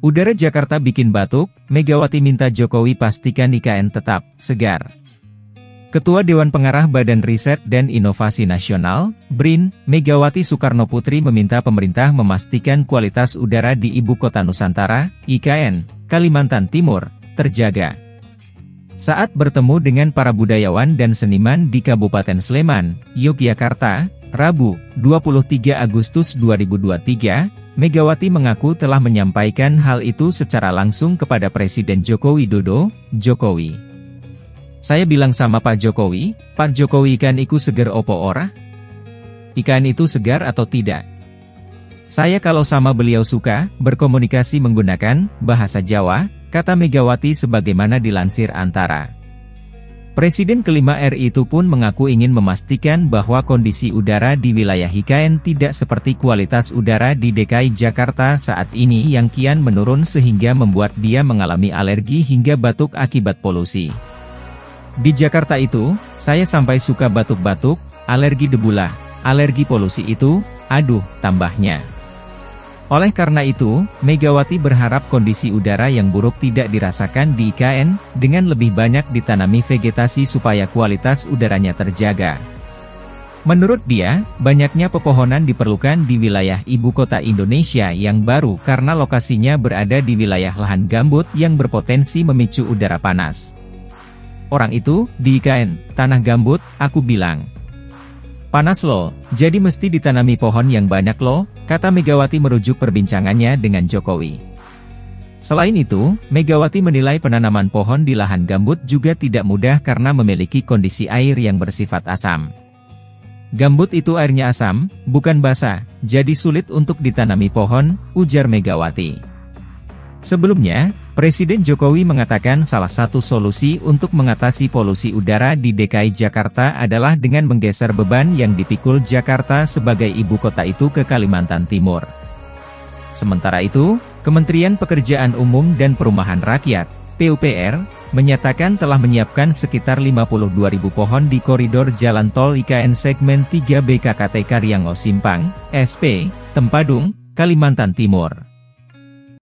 Udara Jakarta bikin batuk, Megawati minta Jokowi pastikan IKN tetap segar. Ketua Dewan Pengarah Badan Riset dan Inovasi Nasional, BRIN, Megawati Soekarnoputri meminta pemerintah memastikan kualitas udara di Ibu Kota Nusantara, IKN, Kalimantan Timur, terjaga. Saat bertemu dengan para budayawan dan seniman di Kabupaten Sleman, Yogyakarta, Rabu, 23 Agustus 2023, Megawati mengaku telah menyampaikan hal itu secara langsung kepada Presiden Joko Widodo. Jokowi, "Saya bilang sama Pak Jokowi, Pak Jokowi ikan iku seger opo ora? Ikan itu segar atau tidak? Saya kalau sama beliau suka berkomunikasi menggunakan bahasa Jawa," kata Megawati sebagaimana dilansir Antara. Presiden kelima RI itu pun mengaku ingin memastikan bahwa kondisi udara di wilayah IKN tidak seperti kualitas udara di DKI Jakarta saat ini yang kian menurun sehingga membuat dia mengalami alergi hingga batuk akibat polusi. "Di Jakarta itu, saya sampai suka batuk-batuk, alergi debu lah, alergi polusi itu, aduh," tambahnya. Oleh karena itu, Megawati berharap kondisi udara yang buruk tidak dirasakan di IKN, dengan lebih banyak ditanami vegetasi supaya kualitas udaranya terjaga. Menurut dia, banyaknya pepohonan diperlukan di wilayah ibu kota Indonesia yang baru karena lokasinya berada di wilayah lahan gambut yang berpotensi memicu udara panas. "Orang itu, di IKN, tanah gambut, aku bilang. Panas loh, jadi mesti ditanami pohon yang banyak loh," kata Megawati merujuk perbincangannya dengan Jokowi. Selain itu, Megawati menilai penanaman pohon di lahan gambut juga tidak mudah karena memiliki kondisi air yang bersifat asam. "Gambut itu airnya asam, bukan basah, jadi sulit untuk ditanami pohon," ujar Megawati. Sebelumnya, Presiden Jokowi mengatakan salah satu solusi untuk mengatasi polusi udara di DKI Jakarta adalah dengan menggeser beban yang dipikul Jakarta sebagai ibu kota itu ke Kalimantan Timur. Sementara itu, Kementerian Pekerjaan Umum dan Perumahan Rakyat, PUPR, menyatakan telah menyiapkan sekitar 52.000 pohon di koridor jalan tol IKN segmen 3B KKT Karyango Simpang, SP, Tempadung, Kalimantan Timur.